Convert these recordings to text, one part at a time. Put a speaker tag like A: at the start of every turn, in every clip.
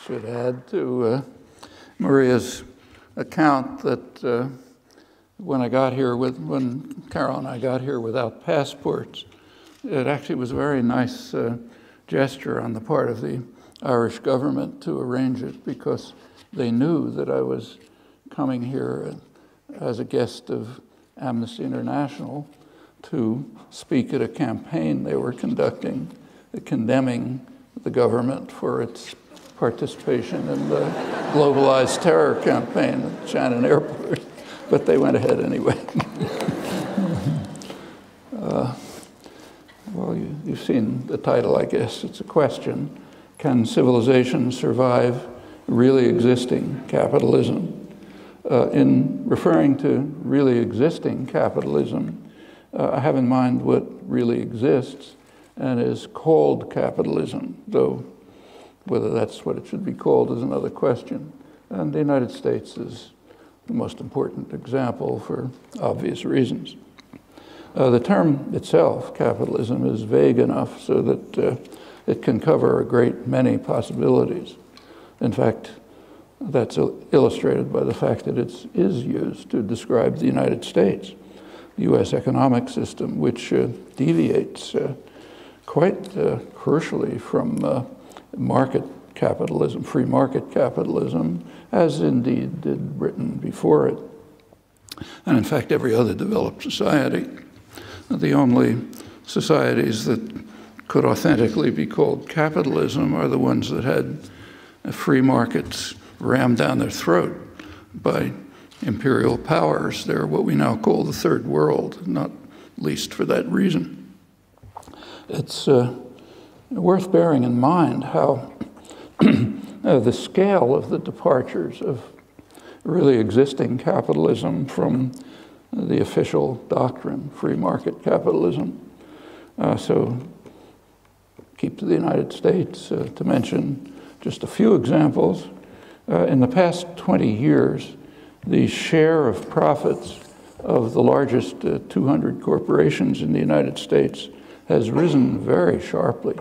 A: should add to Maria's account that when Carol and I got here without passports, it actually was a very nice gesture on the part of the Irish government to arrange it, because they knew that I was coming here as a guest of Amnesty International to speak at a campaign they were conducting, condemning the government for its participation in the globalized terror campaign at Shannon Airport. But they went ahead anyway. Well, you've seen the title, I guess. It's a question: can civilization survive really existing capitalism? In referring to really existing capitalism, I have in mind what really exists and is called capitalism, though whether that's what it should be called is another question. And the United States is the most important example for obvious reasons. The term itself, capitalism, is vague enough so that it can cover a great many possibilities. In fact, that's illustrated by the fact that it is used to describe the United States, the U.S. economic system, which deviates quite crucially from market capitalism, free market capitalism, as indeed did Britain before it. And in fact, every other developed society. The only societies that could authentically be called capitalism are the ones that had free markets rammed down their throat by imperial powers. They're what we now call the third world, not least for that reason. It's worth bearing in mind how the scale of the departures of really existing capitalism from the official doctrine, free market capitalism. So keep to the United States to mention just a few examples. In the past 20 years, the share of profits of the largest 200 corporations in the United States has risen very sharply,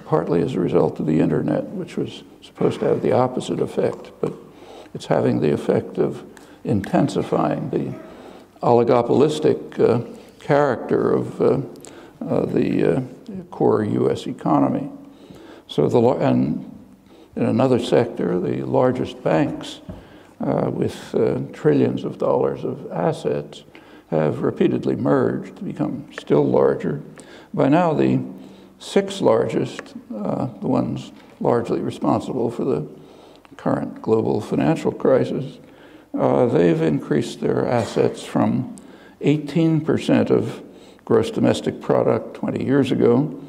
A: partly as a result of the internet, which was supposed to have the opposite effect, but it's having the effect of intensifying the oligopolistic character of the core U.S. economy. So and in another sector, the largest banks with trillions of dollars of assets have repeatedly merged to become still larger. By now, the six largest, the ones largely responsible for the current global financial crisis, they've increased their assets from 18% of gross domestic product 20 years ago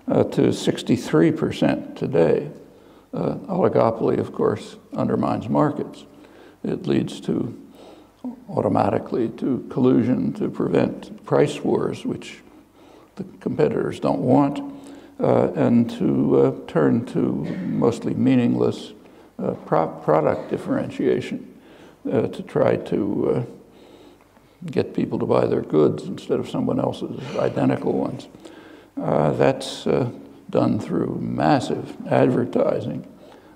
A: to 63% today. Oligopoly, of course, undermines markets. It leads to automatically to collusion to prevent price wars, which the competitors don't want, and to turn to mostly meaningless product differentiation to try to get people to buy their goods instead of someone else's identical ones. That's done through massive advertising.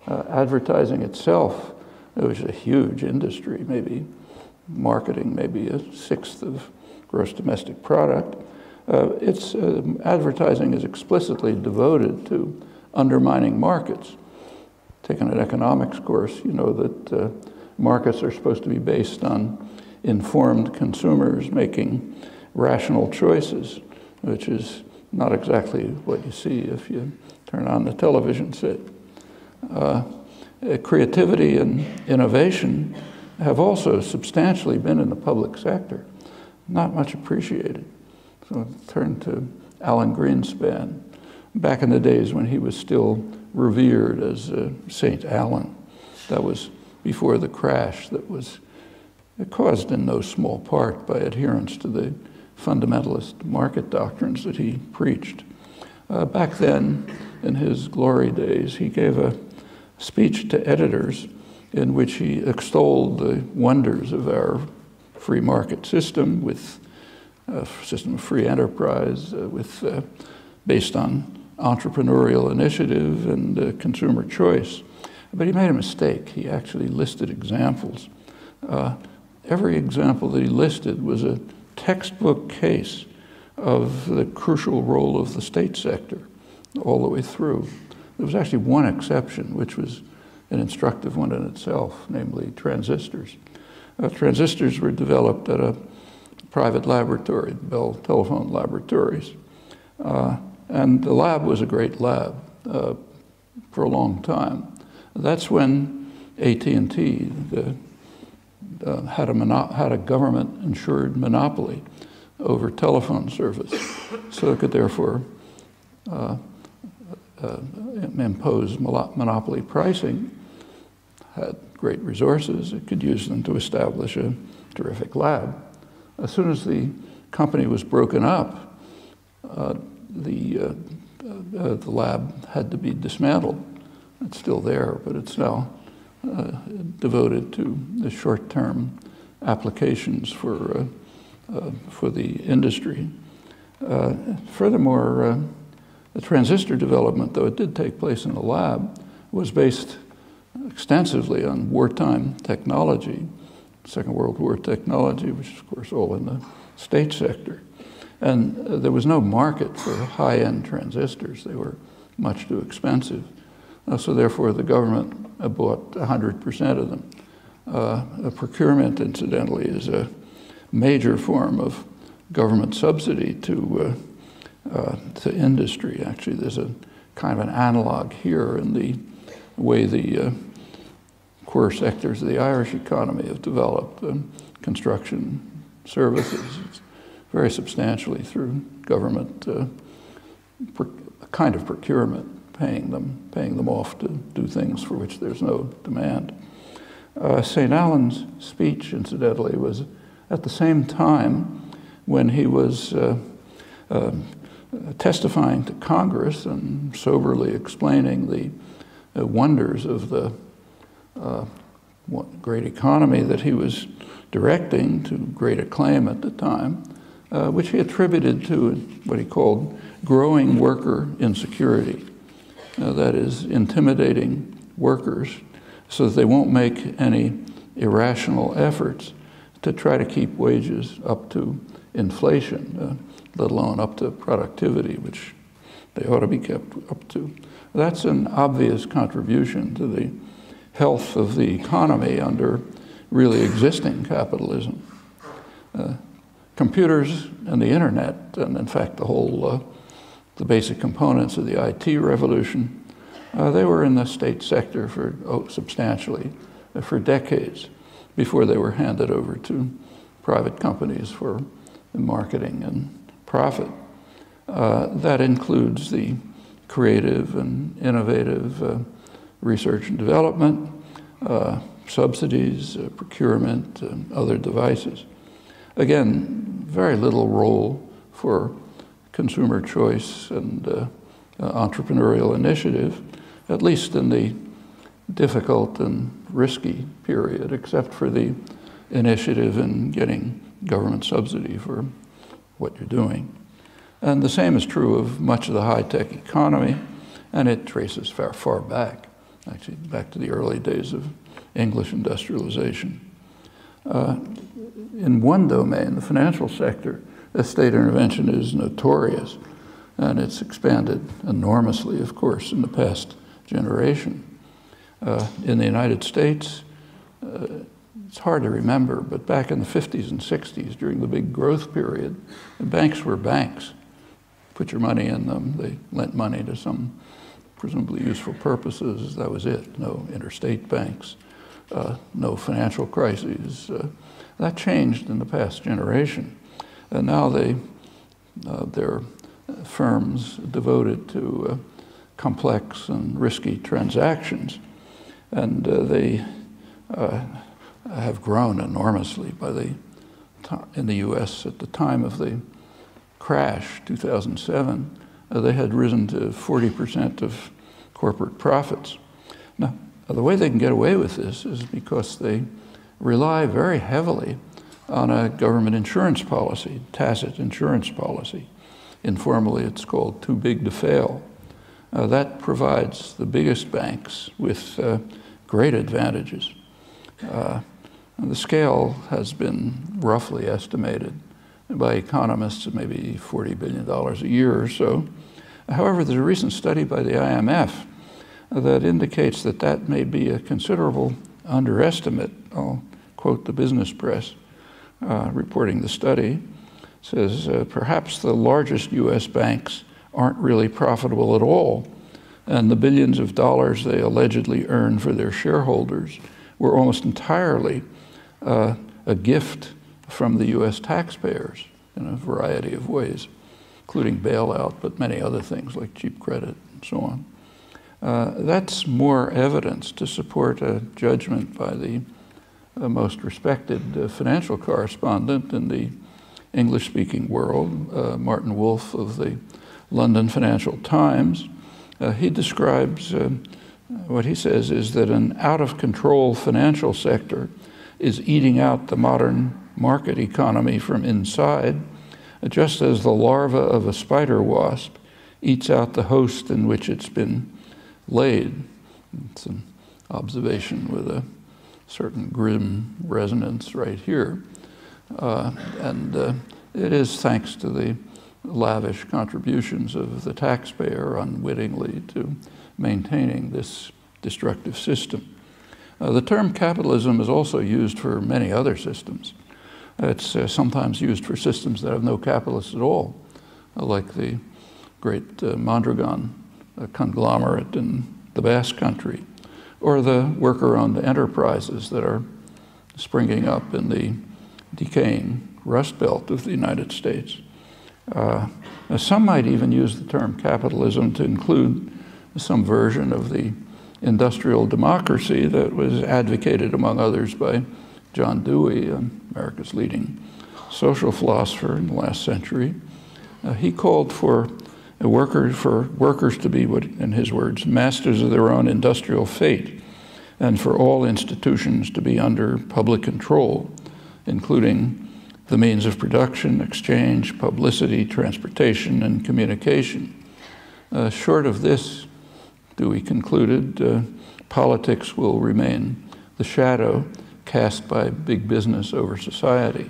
A: Advertising itself, which is a huge industry, maybe marketing, maybe a sixth of gross domestic product. Advertising is explicitly devoted to undermining markets. Taking an economics course, you know that markets are supposed to be based on informed consumers making rational choices, which is not exactly what you see if you turn on the television set. Creativity and innovation have also substantially been in the public sector, not much appreciated. So turn to Alan Greenspan, back in the days when he was still revered as Saint Alan. That was before the crash that was caused in no small part by adherence to the fundamentalist market doctrines that he preached. Back then, in his glory days, he gave a speech to editors in which he extolled the wonders of our free market system with a system of free enterprise based on entrepreneurial initiative and consumer choice. But he made a mistake. He actually listed examples. Every example that he listed was a textbook case of the crucial role of the state sector all the way through. There was actually one exception, which was an instructive one in itself, namely transistors. Transistors were developed at a private laboratory, Bell Telephone Laboratories. And the lab was a great lab for a long time. That's when AT&T had a government-insured monopoly over telephone service, so it could therefore impose monopoly pricing. Had great resources, it could use them to establish a terrific lab. As soon as the company was broken up, the lab had to be dismantled. It's still there, but it's now devoted to the short-term applications for the industry. Furthermore, the transistor development, though it did take place in the lab, was based extensively on wartime technology, Second World War technology, which is, of course, all in the state sector. And there was no market for high-end transistors. They were much too expensive. So therefore, the government bought 100% of them. Procurement, incidentally, is a major form of government subsidy to industry. Actually, there's a kind of an analog here in the way the core sectors of the Irish economy have developed. Construction services, very substantially through government kind of procurement, paying them off to do things for which there's no demand. St. Allen's speech, incidentally, was at the same time when he was testifying to Congress and soberly explaining the wonders of the great economy that he was directing to great acclaim at the time, which he attributed to what he called growing worker insecurity. That is, intimidating workers so that they won't make any irrational efforts to try to keep wages up to inflation, let alone up to productivity, which they ought to be kept up to. That's an obvious contribution to the health of the economy under really existing capitalism. Computers and the internet, and in fact the basic components of the IT revolution, they were in the state sector for substantially for decades before they were handed over to private companies for marketing and profit. That includes the creative and innovative research and development, subsidies, procurement, and other devices. Again, very little role for consumer choice and entrepreneurial initiative, at least in the difficult and risky period, except for the initiative in getting government subsidy for what you're doing. And the same is true of much of the high-tech economy, and it traces far back, actually back to the early days of English industrialization. In one domain, the financial sector, state intervention is notorious, and it's expanded enormously, of course, in the past generation. In the United States, it's hard to remember, but back in the 50s and 60s, during the big growth period, the banks were banks. Put your money in them, they lent money to some presumably useful purposes, that was it. No interstate banks, no financial crises. That changed in the past generation. And now they're firms devoted to complex and risky transactions. And they have grown enormously in the US at the time of the crash, 2007. They had risen to 40% of corporate profits. Now, the way they can get away with this is because they rely very heavily on a government insurance policy, tacit insurance policy. Informally, it's called too big to fail. That provides the biggest banks with great advantages. The scale has been roughly estimated by economists at maybe $40 billion a year or so. However, there's a recent study by the IMF that indicates that that may be a considerable underestimate. I'll quote the business press reporting the study. It says, perhaps the largest US banks aren't really profitable at all, and the billions of dollars they allegedly earn for their shareholders were almost entirely a gift from the US taxpayers in a variety of ways, including bailout, but many other things like cheap credit and so on. That's more evidence to support a judgment by the most respected financial correspondent in the English-speaking world, Martin Wolf of the London Financial Times. He describes what he says is that an out-of-control financial sector is eating out the modern market economy from inside, just as the larva of a spider wasp eats out the host in which it's been laid. It's an observation with a certain grim resonance right here. It is thanks to the lavish contributions of the taxpayer unwittingly to maintaining this destructive system. The term capitalism is also used for many other systems. It's sometimes used for systems that have no capitalists at all, like the great Mondragon conglomerate in the Basque Country, or the worker-owned enterprises that are springing up in the decaying Rust Belt of the United States. Some might even use the term capitalism to include some version of the industrial democracy that was advocated, among others, by John Dewey, America's leading social philosopher in the last century. He called for workers to be, what, in his words, masters of their own industrial fate, and for all institutions to be under public control, including the means of production, exchange, publicity, transportation, and communication. Short of this, Dewey concluded, politics will remain the shadow cast by big business over society.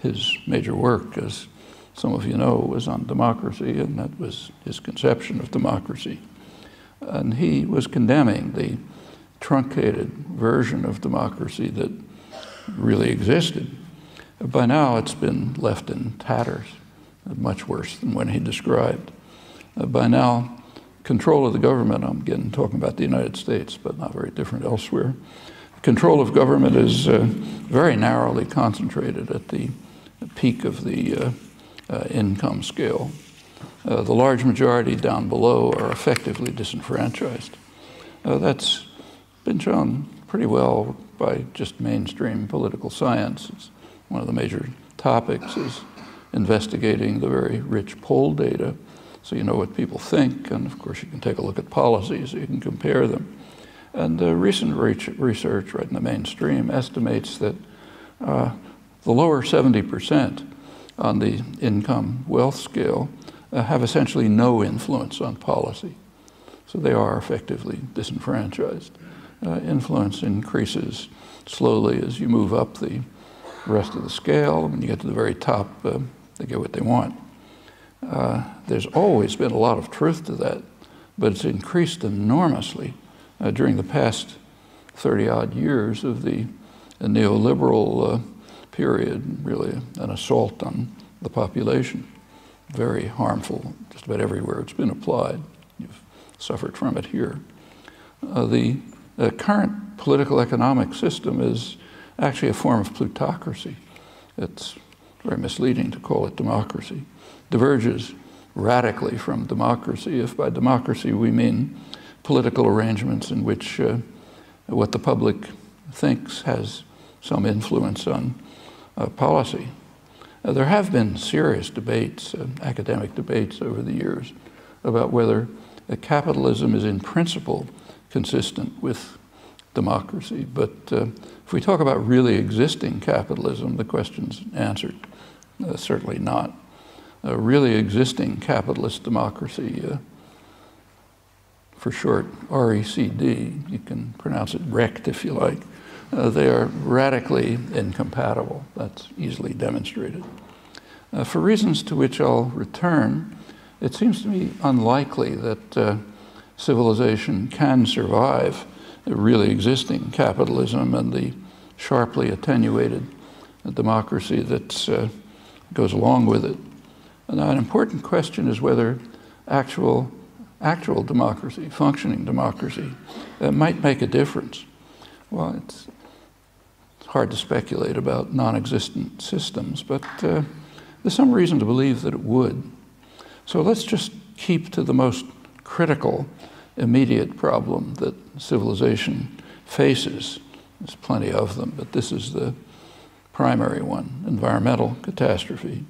A: His major work, as some of you know, was on democracy, and that was his conception of democracy. And he was condemning the truncated version of democracy that really existed. By now, it's been left in tatters, much worse than when he described. By now, control of the government, I'm again talking about the United States, but not very different elsewhere. Control of government is very narrowly concentrated at the peak of the income scale. The large majority down below are effectively disenfranchised. That's been shown pretty well by just mainstream political science. It's one of the major topics is investigating the very rich poll data, so you know what people think, and of course you can take a look at policies so you can compare them. And recent research right in the mainstream estimates that the lower 70% on the income wealth scale have essentially no influence on policy. So they are effectively disenfranchised. Influence increases slowly as you move up the rest of the scale. When you get to the very top, they get what they want. There's always been a lot of truth to that, but it's increased enormously during the past 30-odd years of the neoliberal period, really an assault on the population. Very harmful just about everywhere it's been applied. You've suffered from it here. The current political economic system is actually a form of plutocracy. It's very misleading to call it democracy. Diverges radically from democracy, if by democracy we mean political arrangements in which what the public thinks has some influence on policy. There have been serious debates, academic debates over the years, about whether capitalism is in principle consistent with democracy. But if we talk about really existing capitalism, the question's answered. Certainly not. A really existing capitalist democracy, for short, RECD, you can pronounce it RECT if you like, they are radically incompatible. That's easily demonstrated. For reasons to which I'll return, it seems to me unlikely that civilization can survive a really existing capitalism and the sharply attenuated democracy that goes along with it. Now, an important question is whether actual democracy, functioning democracy, might make a difference. Well, it's hard to speculate about non-existent systems, but there's some reason to believe that it would. So let's just keep to the most critical, immediate problem that civilization faces. There's plenty of them, but this is the primary one, environmental catastrophe.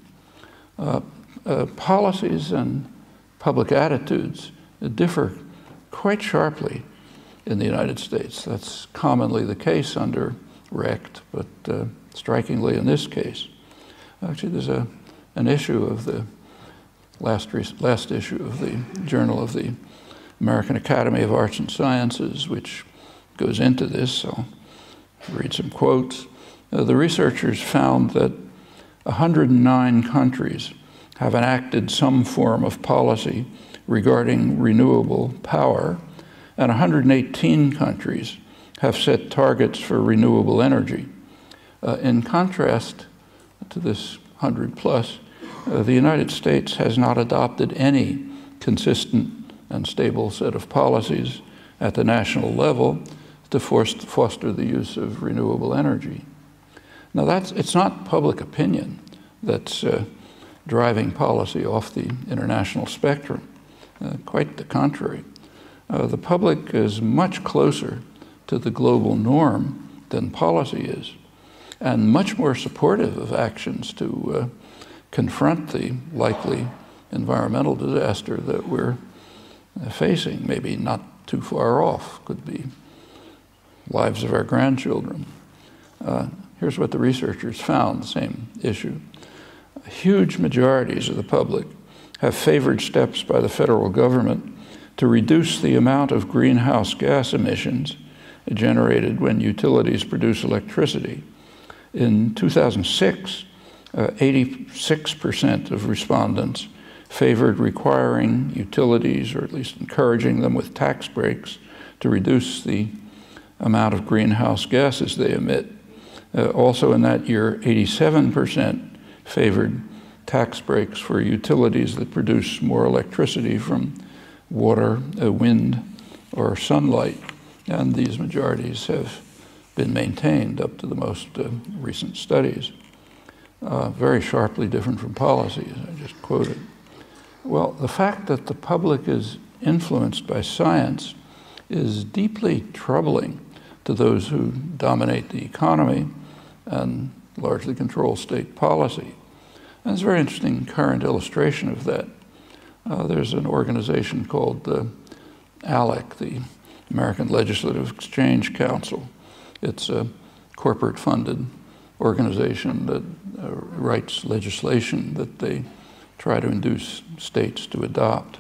A: Policies and public attitudes differ quite sharply in the United States. That's commonly the case under RECT, but strikingly in this case. Actually, there's an issue of the last issue of the Journal of the American Academy of Arts and Sciences, which goes into this. I'll read some quotes. The researchers found that 109 countries have enacted some form of policy regarding renewable power, and 118 countries have set targets for renewable energy. In contrast to this 100 plus, the United States has not adopted any consistent and stable set of policies at the national level to foster the use of renewable energy. Now it's not public opinion that's driving policy off the international spectrum. Quite the contrary. The public is much closer to the global norm than policy is, and much more supportive of actions to confront the likely environmental disaster that we're facing, maybe not too far off, could be lives of our grandchildren. Here's what the researchers found, the same issue. Huge majorities of the public have favored steps by the federal government to reduce the amount of greenhouse gas emissions generated when utilities produce electricity. In 2006, 86% of respondents favored requiring utilities, or at least encouraging them with tax breaks, to reduce the amount of greenhouse gases they emit. Also in that year, 87% favored tax breaks for utilities that produce more electricity from water, wind, or sunlight. And these majorities have been maintained up to the most recent studies. Very sharply different from policies, I just quoted. Well, the fact that the public is influenced by science is deeply troubling to those who dominate the economy and largely control state policy. And it's a very interesting current illustration of that. There's an organization called ALEC, the American Legislative Exchange Council. It's a corporate-funded organization that writes legislation that they try to induce states to adopt.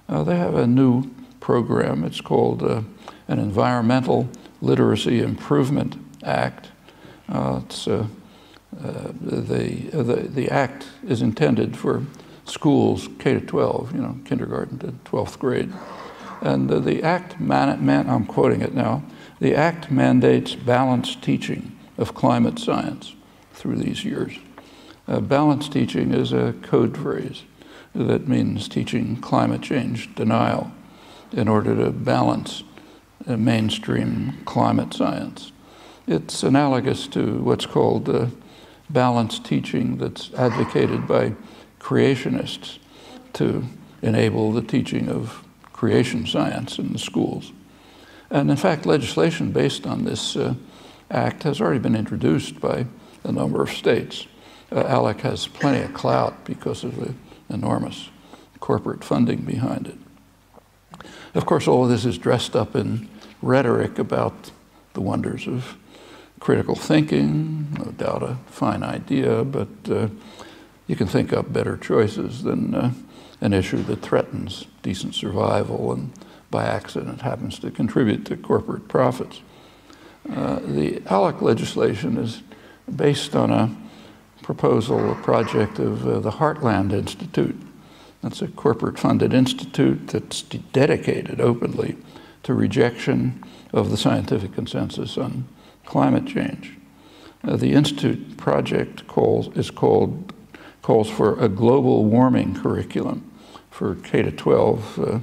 A: They have a new program. It's called an Environmental Literacy Improvement Act. The act is intended for schools K to 12, kindergarten to 12th grade. And the act, I'm quoting it now, the act mandates balanced teaching of climate science through these years. Balanced teaching is a code phrase that means teaching climate change denial in order to balance mainstream climate science. It's analogous to what's called balanced teaching that's advocated by creationists to enable the teaching of creation science in the schools. And in fact, legislation based on this act has already been introduced by a number of states. ALEC has plenty of clout because of the enormous corporate funding behind it. Of course, all of this is dressed up in rhetoric about the wonders of critical thinking, no doubt a fine idea, but you can think up better choices than an issue that threatens decent survival and by accident happens to contribute to corporate profits. The ALEC legislation is based on a proposal, a project of the Heartland Institute. That's a corporate-funded institute that's dedicated openly to rejection of the scientific consensus on climate change. The institute project calls for a global warming curriculum for K-12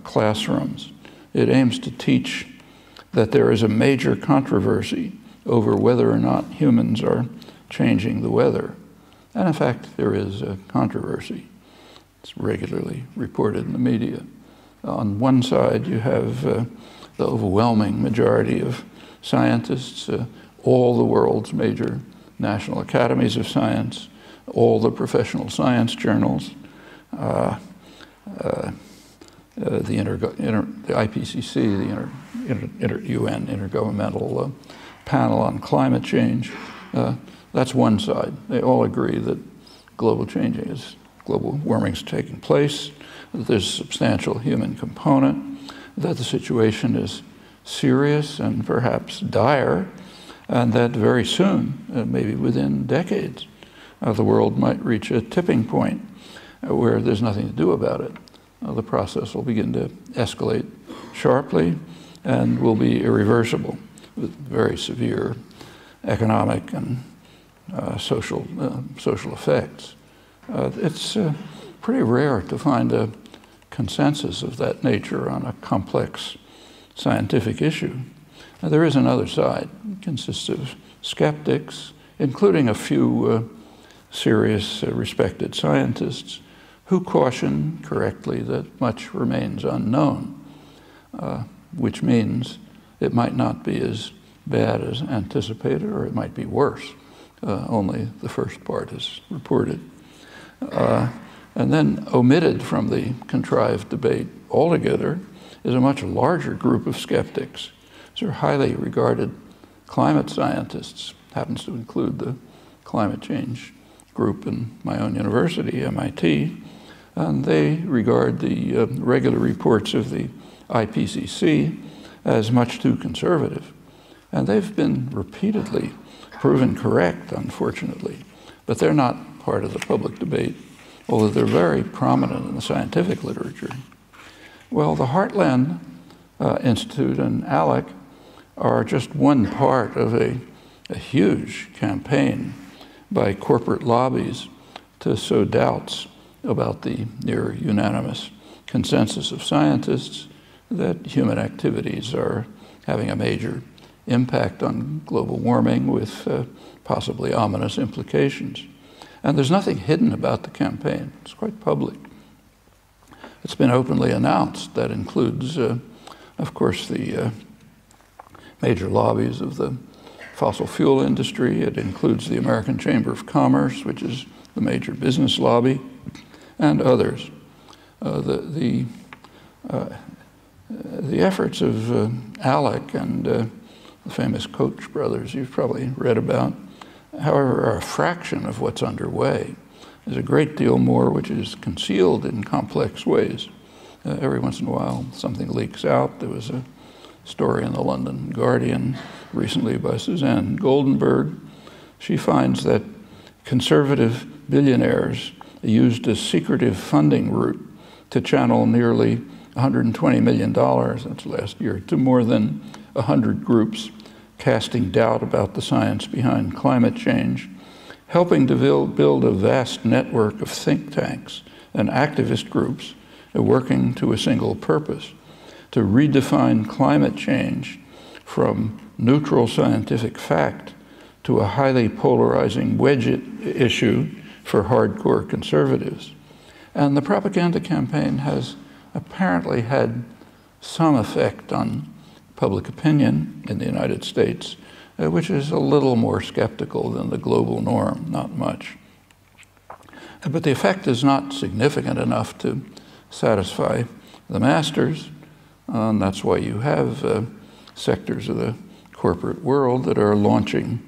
A: classrooms. It aims to teach that there is a major controversy over whether or not humans are changing the weather. And in fact, there is a controversy. It's regularly reported in the media. On one side, you have the overwhelming majority of scientists, all the world's major national academies of science, all the professional science journals, the IPCC, the UN Intergovernmental Panel on Climate Change. That's one side. They all agree that global warming is taking place, that there's a substantial human component, that the situation is serious and perhaps dire, and that very soon, maybe within decades, the world might reach a tipping point where there's nothing to do about it. The process will begin to escalate sharply and will be irreversible with very severe economic and social effects. It's pretty rare to find a consensus of that nature on a complex scientific issue. Now, there is another side. It consists of skeptics, including a few serious, respected scientists, who caution correctly that much remains unknown, which means it might not be as bad as anticipated, or it might be worse. Only the first part is reported. And then omitted from the contrived debate altogether is a much larger group of skeptics. These are highly regarded climate scientists, happens to include the climate change group in my own university, MIT, and they regard the regular reports of the IPCC as much too conservative. And they've been repeatedly proven correct, unfortunately, but they're not part of the public debate, although they're very prominent in the scientific literature. Well, the Heartland Institute and ALEC are just one part of a huge campaign by corporate lobbies to sow doubts about the near unanimous consensus of scientists that human activities are having a major impact on global warming with possibly ominous implications. And there's nothing hidden about the campaign. It's quite public. It's been openly announced. That includes, of course, the major lobbies of the fossil fuel industry. It includes the American Chamber of Commerce, which is the major business lobby, and others. The efforts of ALEC and the famous Koch brothers you've probably read about, however, are a fraction of what's underway. There's a great deal more which is concealed in complex ways. Every once in a while, something leaks out. There was a story in the London Guardian recently by Suzanne Goldenberg. She finds that conservative billionaires used a secretive funding route to channel nearly $120 million, that's last year, to more than 100 groups casting doubt about the science behind climate change, helping to build a vast network of think tanks and activist groups working to a single purpose, to redefine climate change from neutral scientific fact to a highly polarizing wedge issue for hardcore conservatives. And the propaganda campaign has apparently had some effect on public opinion in the United States, which is a little more skeptical than the global norm, not much. But the effect is not significant enough to satisfy the masters, and that's why you have sectors of the corporate world that are launching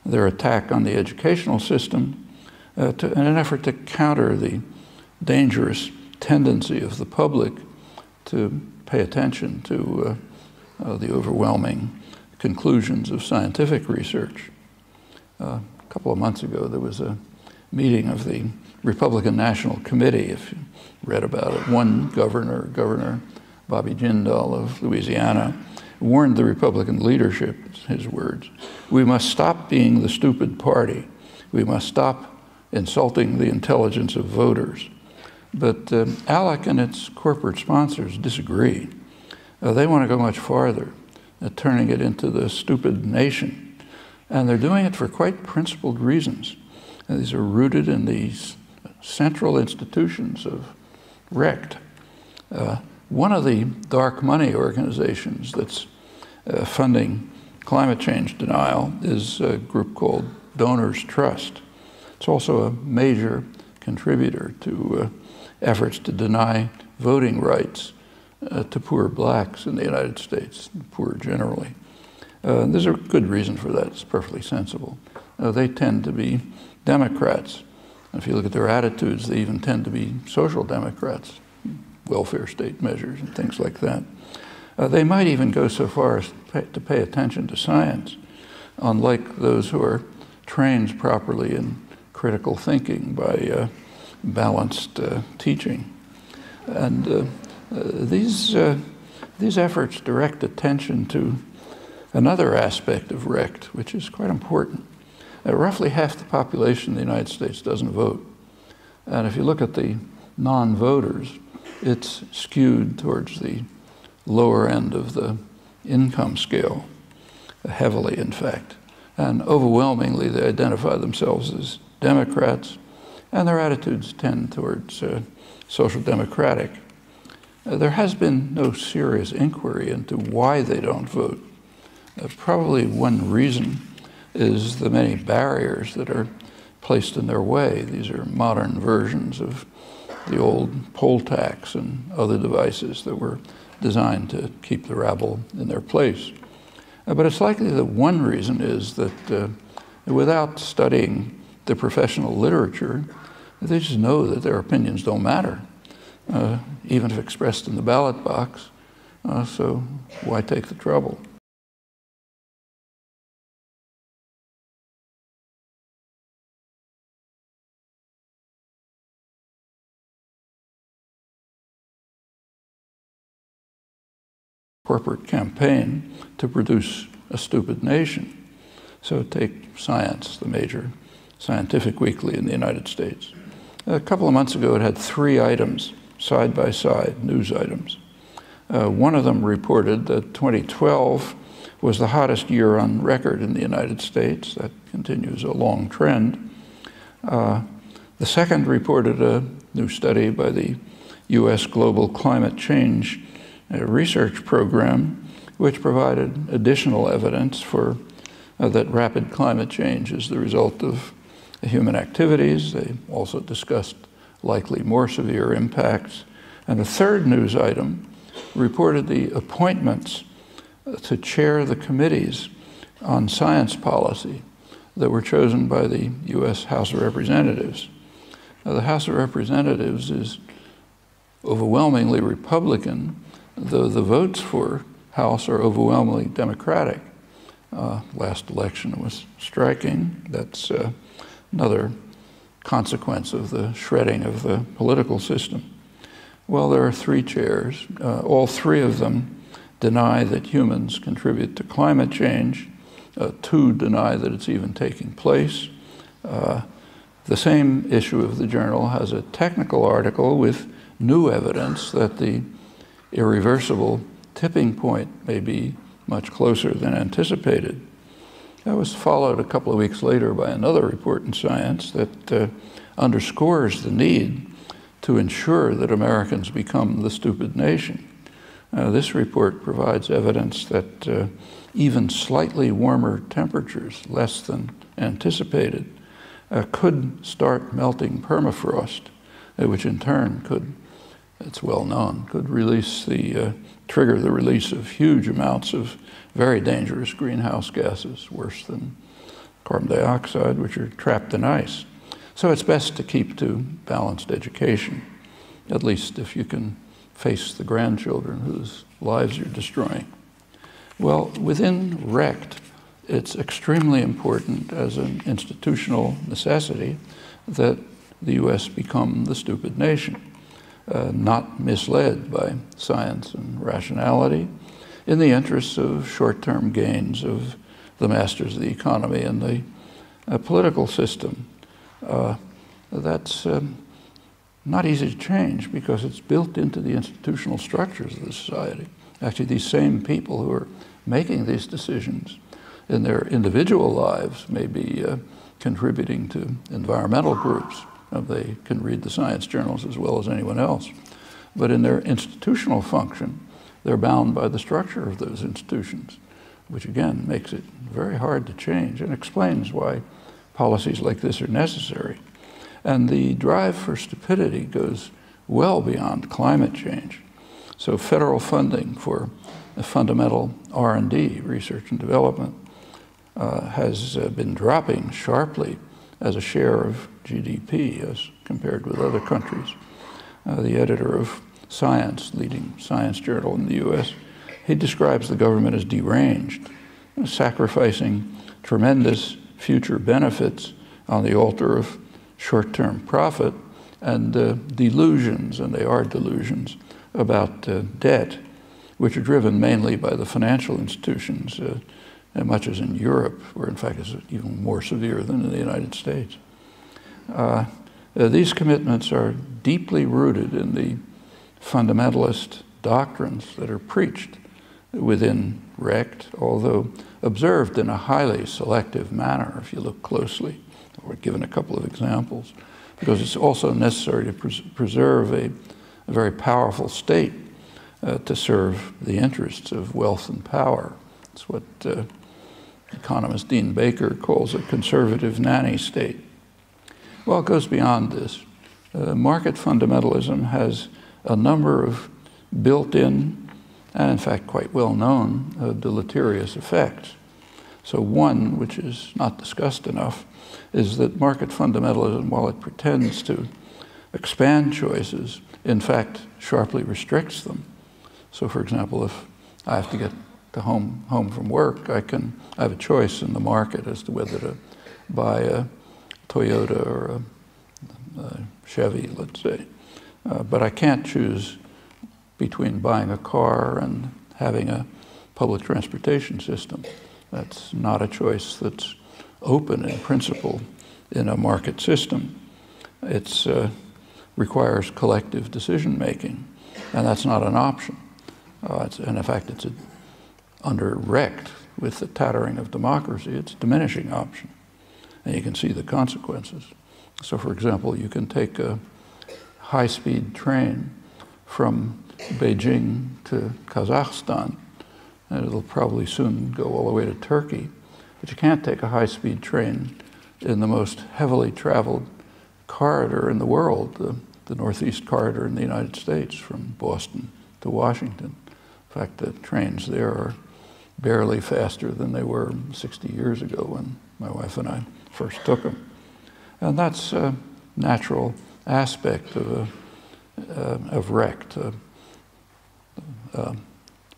A: their attack on the educational system in an effort to counter the dangerous tendency of the public to pay attention to the overwhelming conclusions of scientific research. A couple of months ago, there was a meeting of the Republican National Committee, if you read about it. One governor, Governor Bobby Jindal of Louisiana, warned the Republican leadership, his words, "We must stop being the stupid party. We must stop insulting the intelligence of voters." But ALEC and its corporate sponsors disagree. They want to go much farther, turning it into the stupid nation. And they're doing it for quite principled reasons. And these are rooted in these central institutions of RECT. One of the dark money organizations that's funding climate change denial is a group called Donors Trust. It's also a major contributor to efforts to deny voting rights to poor blacks in the United States, poor generally. There's a good reason for that. It's perfectly sensible. They tend to be Democrats. If you look at their attitudes, they even tend to be social democrats, welfare state measures and things like that. They might even go so far as to pay attention to science, unlike those who are trained properly in critical thinking by balanced teaching. And these efforts direct attention to another aspect of RECT, which is quite important. Roughly half the population in the United States doesn't vote. And if you look at the non-voters, it's skewed towards the lower end of the income scale, heavily in fact. And overwhelmingly, they identify themselves as Democrats, and their attitudes tend towards social democratic. There has been no serious inquiry into why they don't vote. Probably one reason is the many barriers that are placed in their way. These are modern versions of the old poll tax and other devices that were designed to keep the rabble in their place. But it's likely that one reason is that without studying the professional literature, they just know that their opinions don't matter, even if expressed in the ballot box. So why take the trouble? Corporate campaign to produce a stupid nation. So take Science, the major scientific weekly in the United States. A couple of months ago, it had 3 items, side by side, news items. One of them reported that 2012 was the hottest year on record in the United States. That continues a long trend. The second reported a new study by the U.S. Global Climate Change research program, which provided additional evidence for that rapid climate change is the result of human activities. They also discussed likely more severe impacts. And the third news item reported the appointments to chair the committees on science policy that were chosen by the U.S. House of Representatives. Now, the House of Representatives is overwhelmingly Republican, though the votes for House are overwhelmingly Democratic. Last election was striking. That's another consequence of the shredding of the political system. Well, there are 3 chairs. All 3 of them deny that humans contribute to climate change. 2 deny that it's even taking place. The same issue of the journal has a technical article with new evidence that the irreversible tipping point may be much closer than anticipated. That was followed a couple of weeks later by another report in Science that underscores the need to ensure that Americans become the stupid nation. This report provides evidence that even slightly warmer temperatures, less than anticipated, could start melting permafrost, which in turn could, it's well known, could trigger the release of huge amounts of very dangerous greenhouse gases, worse than carbon dioxide, which are trapped in ice. So it's best to keep to balanced education, at least if you can face the grandchildren whose lives you're destroying. Well, within RECT, it's extremely important as an institutional necessity that the U.S. become the stupid nation, not misled by science and rationality, in the interests of short-term gains of the masters of the economy and the political system. That's not easy to change because it's built into the institutional structures of the society. Actually, these same people who are making these decisions in their individual lives may be contributing to environmental groups. They can read the science journals as well as anyone else. But in their institutional function, they're bound by the structure of those institutions, which again makes it very hard to change and explains why policies like this are necessary. And the drive for stupidity goes well beyond climate change. So federal funding for fundamental R&D, research and development, has been dropping sharply as a share of GDP as compared with other countries. The editor of Science, leading science journal in the US, he describes the government as deranged, sacrificing tremendous future benefits on the altar of short-term profit and delusions, and they are delusions, about debt, which are driven mainly by the financial institutions, much as in Europe, where in fact it's even more severe than in the United States. These commitments are deeply rooted in the fundamentalist doctrines that are preached within RECT, although observed in a highly selective manner if you look closely. We're given a couple of examples, because it's also necessary to preserve a very powerful state to serve the interests of wealth and power. It's what economist Dean Baker calls a conservative nanny state. Well, it goes beyond this. Market fundamentalism has a number of built-in, and in fact quite well-known, deleterious effects. So one, which is not discussed enough, is that market fundamentalism, while it pretends to expand choices, in fact sharply restricts them. So for example, if I have to get home from work, I have a choice in the market as to whether to buy a Toyota or a Chevy, let's say. But I can't choose between buying a car and having a public transportation system. That's not a choice that's open in principle in a market system. It requires collective decision making, and that's not an option. And in fact, it's under RECT, with the tattering of democracy, it's a diminishing option. And you can see the consequences. So for example, you can take a high-speed train from Beijing to Kazakhstan, and it'll probably soon go all the way to Turkey. But you can't take a high-speed train in the most heavily traveled corridor in the world, the Northeast Corridor in the United States, from Boston to Washington. In fact, the trains there are barely faster than they were 60 years ago when my wife and I first took them. And that's a natural aspect of RECT,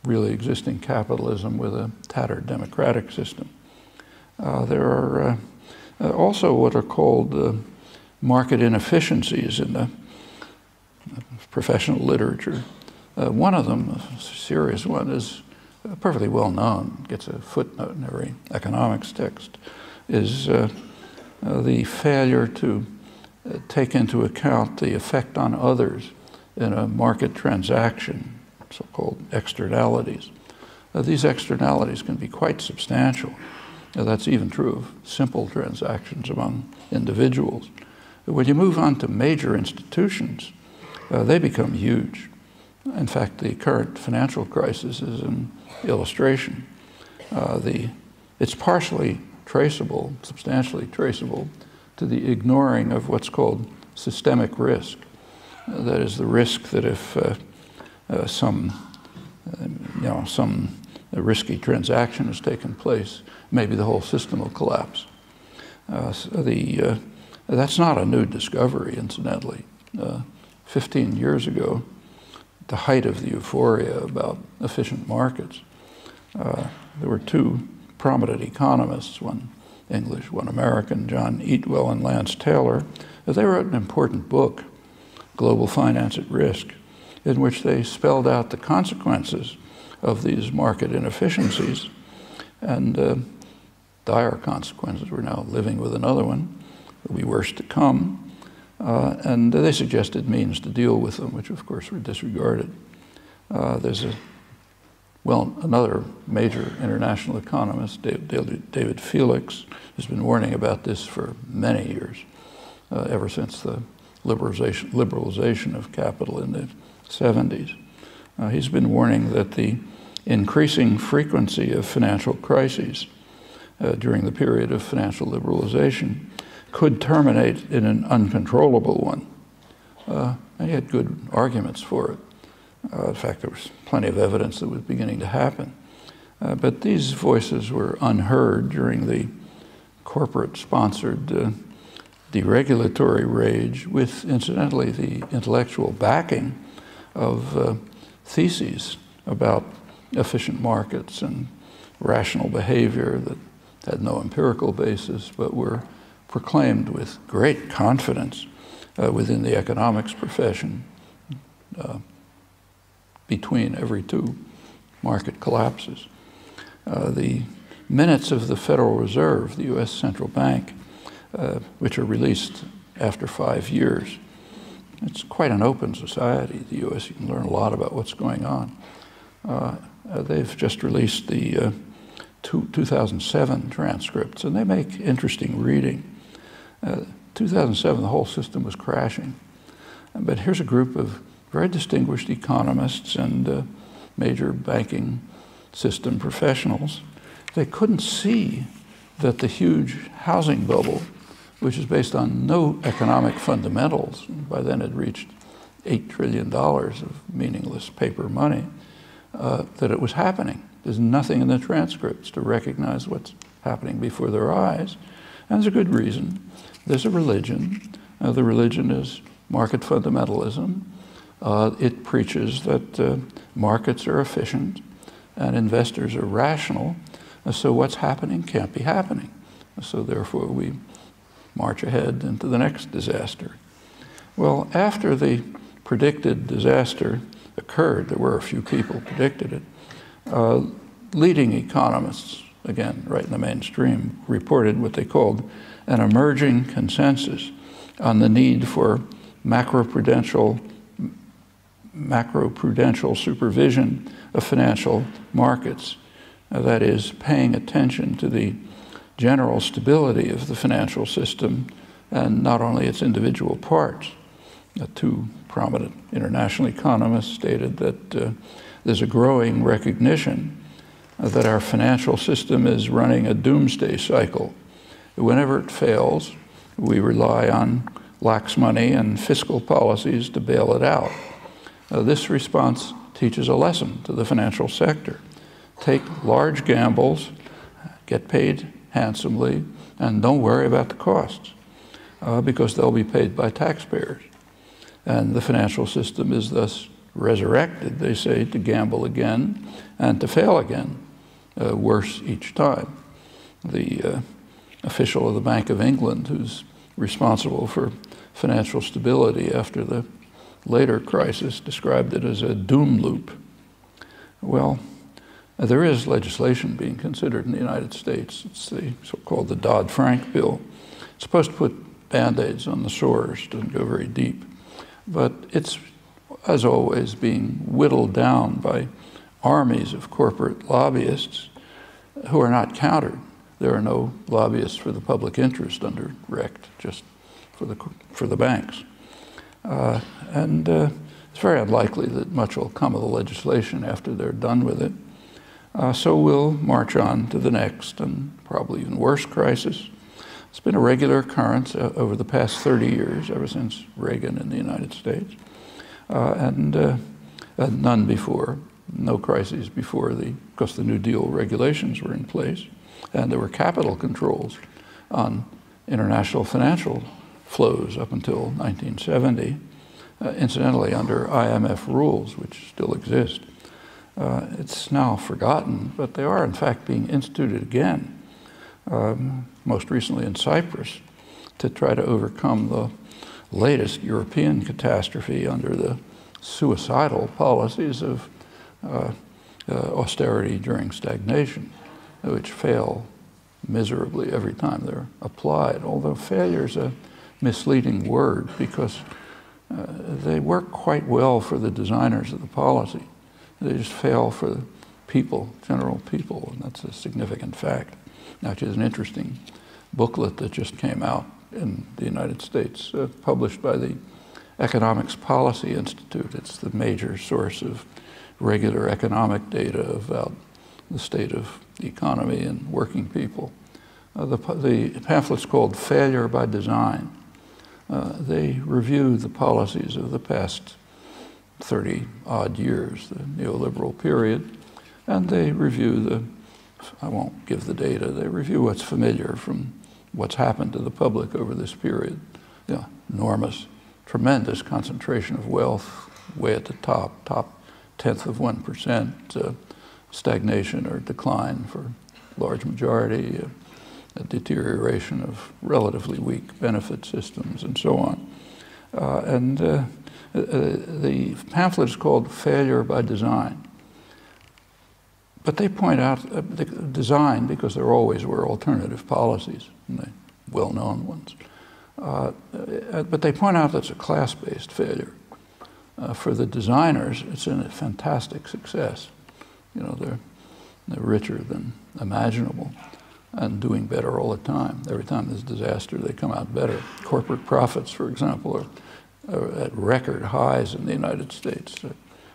A: really existing capitalism with a tattered democratic system. There are also what are called market inefficiencies in the professional literature. One of them, a serious one, is perfectly well known, gets a footnote in every economics text, is the failure to take into account the effect on others in a market transaction, so-called externalities. These externalities can be quite substantial. That's even true of simple transactions among individuals. When you move on to major institutions, they become huge. In fact, the current financial crisis is an illustration. It's partially traceable, substantially traceable, to the ignoring of what's called systemic risk. That is the risk that if some risky transaction has taken place, maybe the whole system will collapse. That's not a new discovery, incidentally. 15 years ago, the height of the euphoria about efficient markets, there were two prominent economists, one English, one American, John Eatwell and Lance Taylor. They wrote an important book, Global Finance at Risk, in which they spelled out the consequences of these market inefficiencies, and dire consequences. We're now living with another one. There'll be worse to come. And they suggested means to deal with them, which of course were disregarded. There's another major international economist, David Felix, has been warning about this for many years, ever since the liberalization of capital in the 70s. He's been warning that the increasing frequency of financial crises during the period of financial liberalization could terminate in an uncontrollable one. And he had good arguments for it. In fact, there was plenty of evidence that was beginning to happen. But these voices were unheard during the corporate-sponsored deregulatory rage with, incidentally, the intellectual backing of theses about efficient markets and rational behavior that had no empirical basis, but were proclaimed with great confidence within the economics profession between every two market collapses. The minutes of the Federal Reserve, the U.S. Central Bank, which are released after 5 years. It's quite an open society, the U.S. You can learn a lot about what's going on. They've just released the 2007 transcripts, and they make interesting reading. 2007, the whole system was crashing. But here's a group of very distinguished economists and major banking system professionals. They couldn't see that the huge housing bubble, which is based on no economic fundamentals, by then it reached $8 trillion of meaningless paper money, that it was happening. There's nothing in the transcripts to recognize what's happening before their eyes. And there's a good reason. There's a religion. The religion is market fundamentalism. It preaches that markets are efficient and investors are rational. So what's happening can't be happening. So therefore we march ahead into the next disaster. Well, after the predicted disaster occurred, there were a few people predicted it, leading economists, again, right in the mainstream, reported what they called an emerging consensus on the need for macroprudential supervision of financial markets. That is, paying attention to the general stability of the financial system and not only its individual parts. Two prominent international economists stated that there's a growing recognition that our financial system is running a doomsday cycle. Whenever it fails, we rely on lax money and fiscal policies to bail it out. This response teaches a lesson to the financial sector. Take large gambles, get paid handsomely, and don't worry about the costs because they'll be paid by taxpayers. And the financial system is thus resurrected, they say, to gamble again and to fail again, worse each time. The official of the Bank of England, who's responsible for financial stability after the later crisis, described it as a doom loop. Well, there is legislation being considered in the United States. It's the so-called the Dodd-Frank bill. It's supposed to put Band-Aids on the sores, doesn't go very deep. But it's, as always, being whittled down by armies of corporate lobbyists who are not countered. There are no lobbyists for the public interest under RECT, just for the banks. It's very unlikely that much will come of the legislation after they're done with it. So we'll march on to the next and probably even worse crisis. It's been a regular occurrence over the past 30 years, ever since Reagan in the United States, and none before, no crises before because the New Deal regulations were in place, and there were capital controls on international financial flows up until 1970. incidentally under IMF rules, which still exist. It's now forgotten, but they are in fact being instituted again, most recently in Cyprus, to try to overcome the latest European catastrophe under the suicidal policies of austerity during stagnation, which fail miserably every time they're applied, although failure is a misleading word because they work quite well for the designers of the policy. They just fail for the people, general people, and that's a significant fact. Actually, there's an interesting booklet that just came out in the United States, published by the Economics Policy Institute. It's the major source of regular economic data about the state of the economy and working people. The pamphlet's called Failure by Design. They review the policies of the past 30-odd years, the neoliberal period, and they review I won't give the data, they review what's familiar from what's happened to the public over this period. The enormous, tremendous concentration of wealth way at the top tenth of 1%, stagnation or decline for large majority, a deterioration of relatively weak benefit systems, and so on. The pamphlet is called Failure by Design. But they point out the design, because there always were alternative policies, and the well-known ones. But they point out that's a class-based failure. For the designers, it's a fantastic success. You know, they're richer than imaginable and doing better all the time. Every time there's disaster, they come out better. Corporate profits, for example, are at record highs in the United States.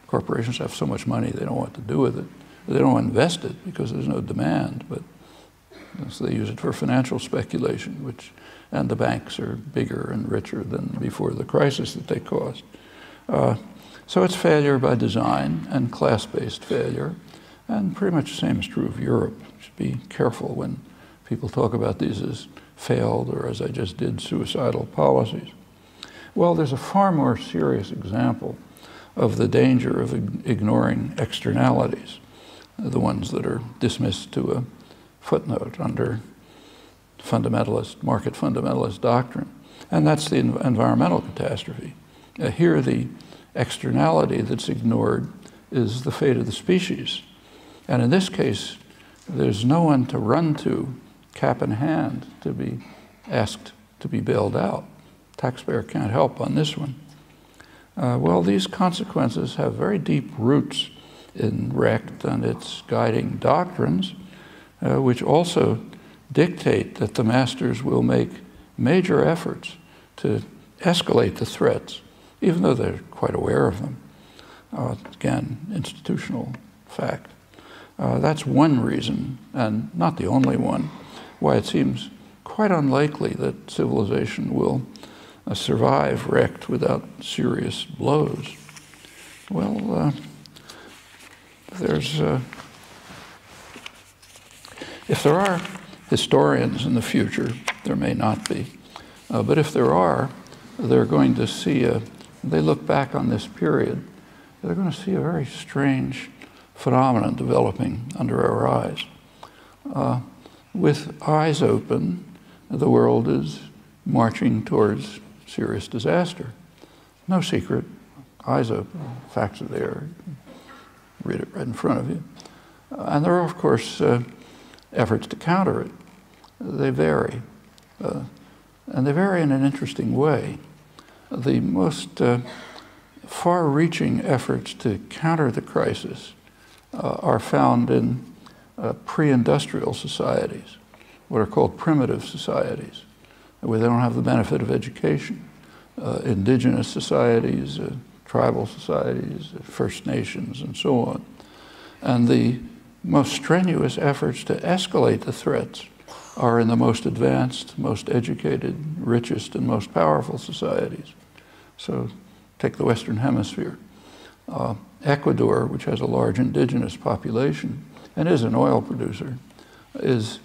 A: Corporations have so much money, they don't know what to do with it. They don't invest it because there's no demand, but so they use it for financial speculation, and the banks are bigger and richer than before the crisis that they caused. So it's failure by design and class-based failure, and pretty much the same is true of Europe. You should be careful when people talk about these as failed or, as I just did, suicidal policies. Well, there's a far more serious example of the danger of ignoring externalities, the ones that are dismissed to a footnote under market fundamentalist doctrine, and that's the environmental catastrophe. Here, the externality that's ignored is the fate of the species. And in this case, there's no one to run to, cap in hand, to be asked to be bailed out. Taxpayer can't help on this one. Well, these consequences have very deep roots in Recht and its guiding doctrines, which also dictate that the masters will make major efforts to escalate the threats, even though they're quite aware of them. Again, institutional fact. That's one reason, and not the only one, why it seems quite unlikely that civilization will survive Recht without serious blows. Well, if there are historians in the future, there may not be, but if there are, they're going to see they look back on this period, they're going to see a very strange phenomenon developing under our eyes. With eyes open, the world is marching towards serious disaster. No secret, eyes open, facts are there, read it right in front of you. And there are, of course, efforts to counter it. They vary, and they vary in an interesting way. The most far-reaching efforts to counter the crisis are found in pre-industrial societies, what are called primitive societies, where they don't have the benefit of education. Indigenous societies, tribal societies, First Nations, and so on. And the most strenuous efforts to escalate the threats are in the most advanced, most educated, richest, and most powerful societies. So take the Western Hemisphere. Ecuador, which has a large indigenous population and is an oil producer, is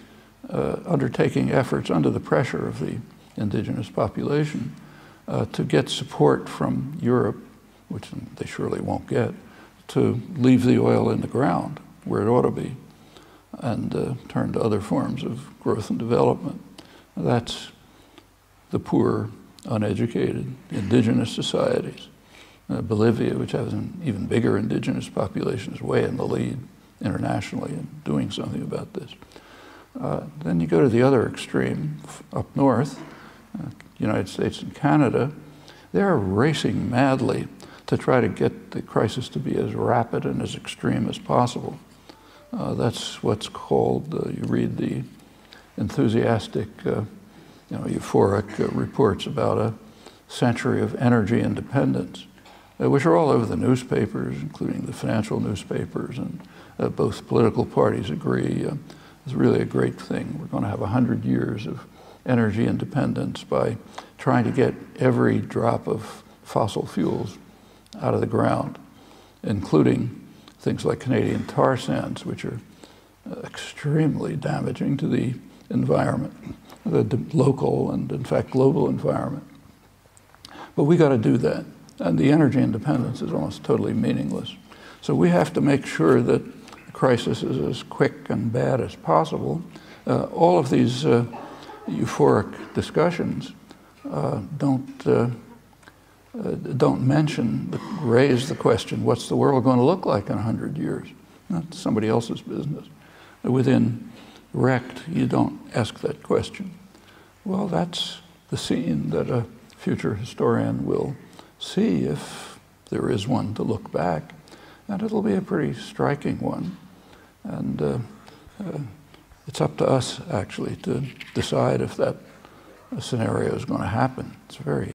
A: undertaking efforts under the pressure of the indigenous population to get support from Europe, which they surely won't get, to leave the oil in the ground where it ought to be and turn to other forms of growth and development. That's the poor, uneducated, indigenous societies. Bolivia, which has an even bigger indigenous population, is way in the lead internationally in doing something about this. Then you go to the other extreme, up north, United States and Canada. They're racing madly to try to get the crisis to be as rapid and as extreme as possible. That's what's called, you read the enthusiastic, euphoric reports about a century of energy independence, which are all over the newspapers, including the financial newspapers, and both political parties agree it's really a great thing. We're going to have 100 years of energy independence by trying to get every drop of fossil fuels out of the ground, including things like Canadian tar sands, which are extremely damaging to the environment, the local and, in fact, global environment. But we got to do that. And the energy independence is almost totally meaningless. So we have to make sure that the crisis is as quick and bad as possible. All of these euphoric discussions don't raise the question, what's the world going to look like in 100 years? That's somebody else's business. Within RECT, you don't ask that question. Well, that's the scene that a future historian will see, if there is one to look back, and it'll be a pretty striking one. And it's up to us, actually, to decide if that scenario is going to happen. It's very